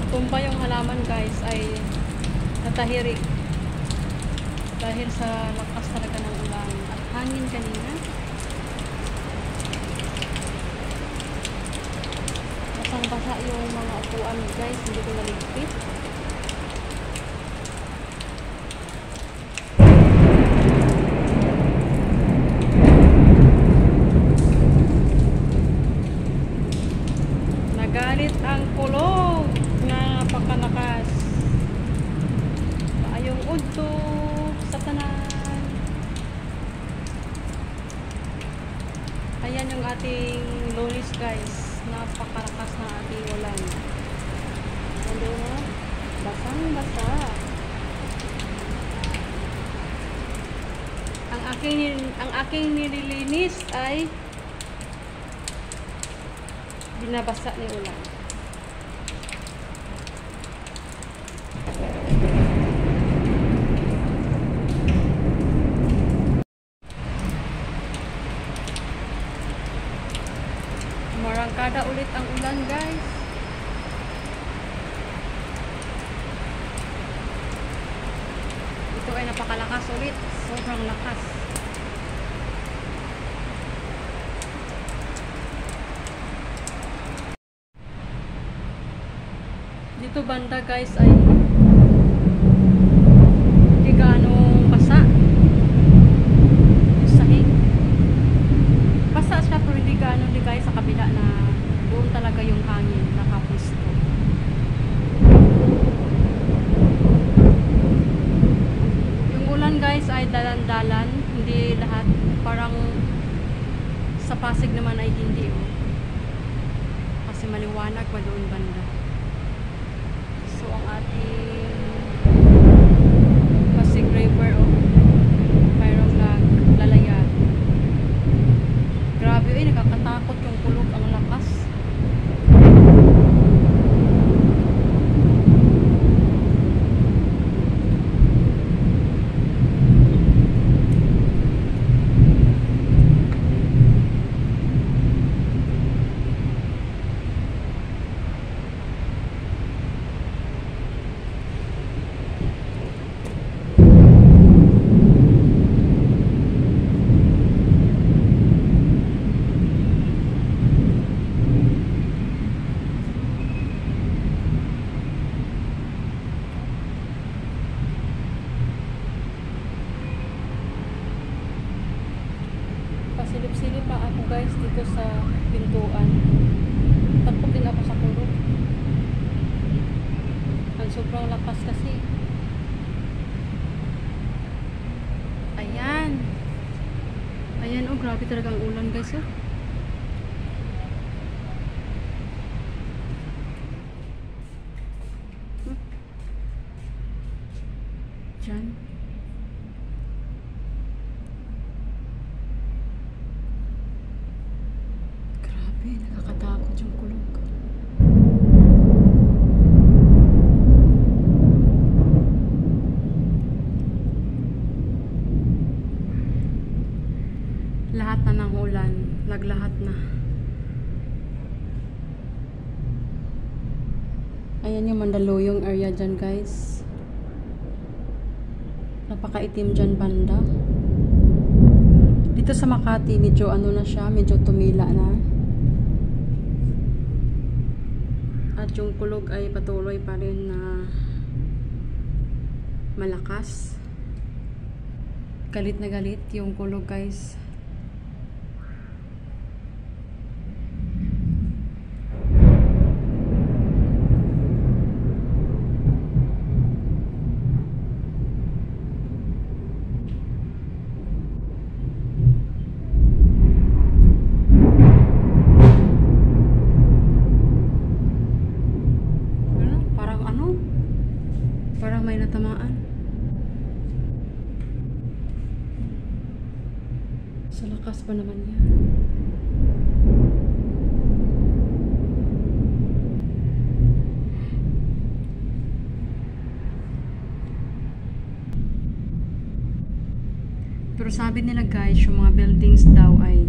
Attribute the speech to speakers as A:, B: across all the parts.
A: Tumba yung halaman guys ay natahirik dahil sa lakas talaga ng ulan at hangin kanina. Basang-basa yung mga upuan guys, hindi ko naligpit. Nagalit ang kulog. Napakalakas. Maayong udto sa tanan. Ayan yung ating Lunis guys. Napakalakas na ating ulan. Nandun na. Basang-basa. Ang aking nililinis ay binabasa ni ulan. Marangkada ulit ang ulan guys. Ito ay napakalakas ulit. Sobrang lakas. Dito banda guys ay hindi gaano basa. Yung sahig. Basa siya pero hindi gaano ligay sa kabila na doon talaga yung hangin nakapusto. Yung ulan guys ay dalan-dalan. Hindi lahat. Parang sa Pasig naman ay hindi. Oh. Kasi maliwanag pa doon banda. So ang ating Pasig River oh, mayroong naglalayag. Grabe eh, nakakatakot yung kulog, ang lakas. Pasilip-silip pa ako guys dito sa pintuan. Takot din ako sa kulog. Ang sobrang lakas kasi. Ayan. Ayan oh, grabe talaga ang ulan guys oh. Diyan. Nakakatakot yung kulog. Lahat na ng ulan, naglahat na. Ayan yung Mandaluyong area dyan guys. Napakaitim dyan banda. Dito sa Makati, medyo ano na siya, medyo tumila na. At yung kulog ay patuloy pa rin na malakas. Galit na galit yung kulog guys. Parang may natamaan. Sa lakas pa naman yan. Pero sabi nila guys, yung mga buildings daw ay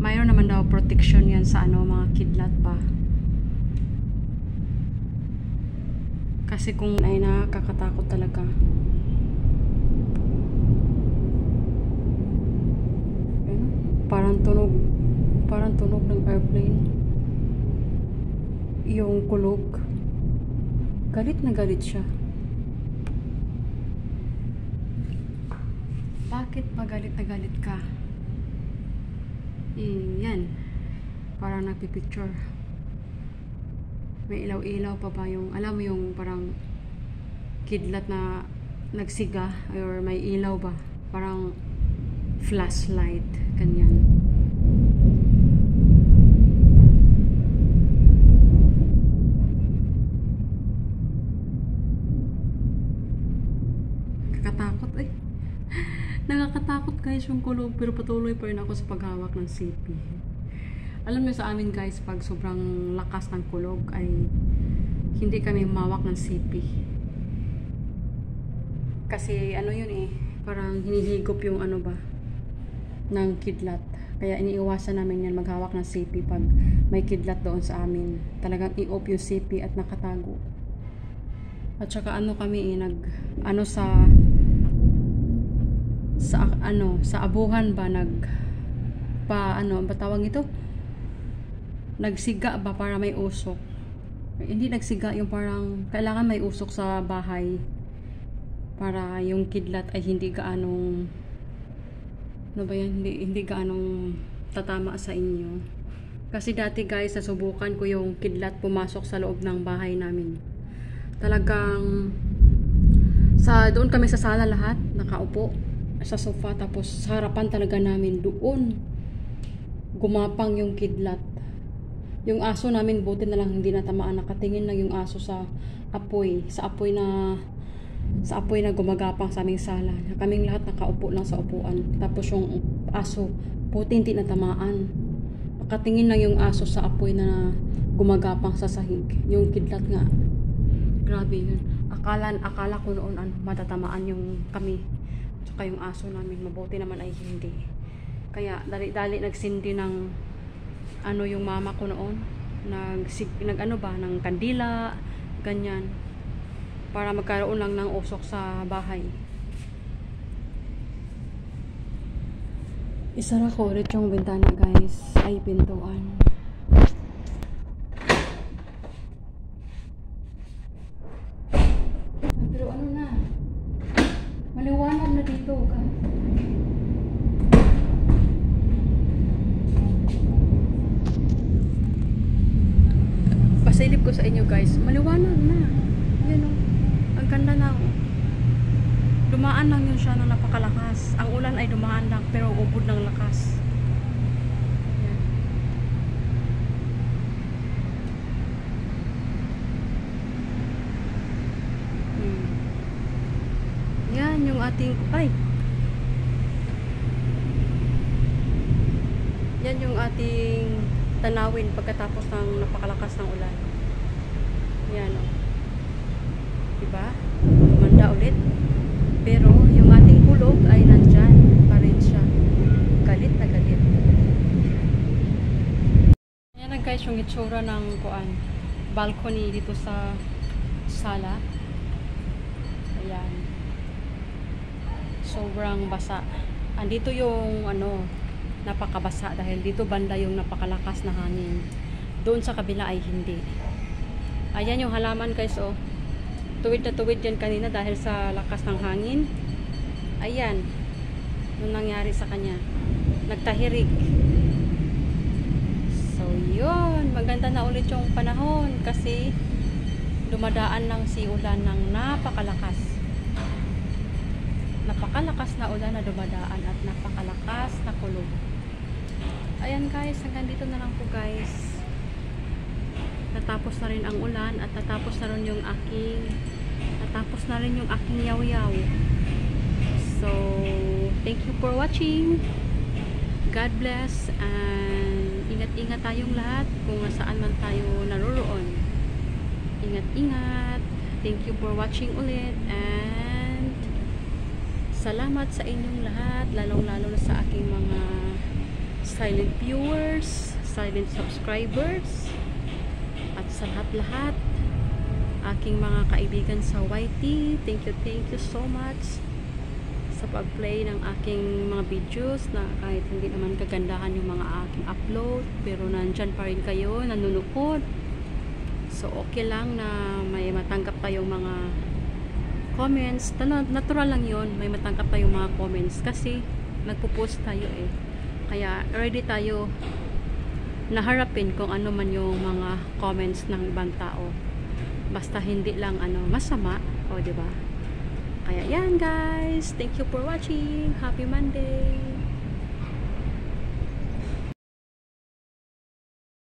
A: mayroon naman daw protection yan sa ano, mga kidlat pa. Kasi kung ay nakakatakot talaga. Ayun, parang tunog ng airplane. Yung kulog. Galit na galit siya. Bakit magalit na galit ka? Yan. Parang nagpipicture. May ilaw-ilaw pa ba yung, alam mo yung parang kidlat na nagsiga or may ilaw ba? Parang flashlight. Ganyan. Nakakatakot eh. Nakakatakot guys yung kulog, pero patuloy pa rin ako sa paghawak ng CP. Alam niyo sa amin guys, pag sobrang lakas ng kulog ay hindi kami humawak ng CP. Kasi ano yun eh, parang hinihigop yung ano ba ng kidlat. Kaya iniiwasan namin yan maghawak ng CP pag may kidlat doon sa amin. Talagang i-off yung CP at nakatago. At saka ano kami eh, sa abuhan ba tawag ito? Nagsiga ba para may usok? Hindi nagsiga, yung parang kailangan may usok sa bahay para yung kidlat ay hindi gaanong hindi gaanong tatama sa inyo. Kasi dati guys, nasubukan ko yung kidlat pumasok sa loob ng bahay namin. Talagang doon kami sa sala lahat, nakaupo sa sofa, tapos sa harapan talaga namin doon gumapang yung kidlat. Yung aso namin buti na lang hindi natamaan, nakatingin lang yung aso sa apoy na gumagapang sa aming sala. Kaming lahat nakaupo lang sa upuan, tapos yung aso buti hindi natamaan, nakatingin lang yung aso sa apoy na gumagapang sa sahig. Yung kidlat nga, grabe yun. Akala ko noon matatamaan yung kami tsaka yung aso namin, mabuti naman ay hindi. Kaya dali nagsindi ng yung mama ko noon, ng kandila, ganyan, para magkaroon lang ng usok sa bahay. Isara ko ulit yung bintana guys, ay pintuan. Pero ano na, maliwanag na dito ka. Pasilip ko sa inyo guys, maliwanag na. Yan o, ang ganda na o. Dumaan lang yun siya na napakalakas. Ang ulan ay dumaan lang, pero ubod ng lakas. Yan. Yan yung ating yan yung ating tanawin pagkatapos ng napakalakas ng ulan. Yan o. Diba? Gumanda ulit. Pero yung ating kulog ay nandyan pa rin siya. Galit na galit. Yan na guys yung itsura ng balcony dito sa sala. Ayan. Sobrang basa. Andito yung napakabasa dahil dito banda yung napakalakas na hangin. Doon sa kabila ay hindi. Ayan yung halaman guys oh. Tuwid na tuwid yan kanina dahil sa lakas ng hangin. Ayan. Anong nangyari sa kanya? Nagtahirig. So yun. Maganda na ulit yung panahon kasi dumadaan lang si ulan ng napakalakas. Napakalakas na ulan na dumadaan at napakalakas na kulog. Ayan guys, hanggang dito na lang po guys. Natapos na rin ang ulan at natapos na rin yung aking yaw-yaw. So, thank you for watching. God bless and ingat-ingat tayong lahat kung saan man tayo naroroon. Ingat-ingat. Thank you for watching ulit and Salamat sa inyong lahat, lalong-lalo na sa aking mga silent viewers, silent subscribers, at sa lahat-lahat aking mga kaibigan sa YT. Thank you so much sa pag-play ng aking mga videos na kahit hindi naman kagandahan yung mga aking upload, pero nandyan pa rin kayo, nanonood. So okay lang na may matanggap tayong mga comments. Natural lang yon, may matanggap tayong mga comments kasi nagpo-post tayo eh. Kaya ready tayo na harapin kung ano man yung mga comments ng ibang tao. Basta hindi lang masama, o di ba? Kaya yan guys, thank you for watching. Happy Monday.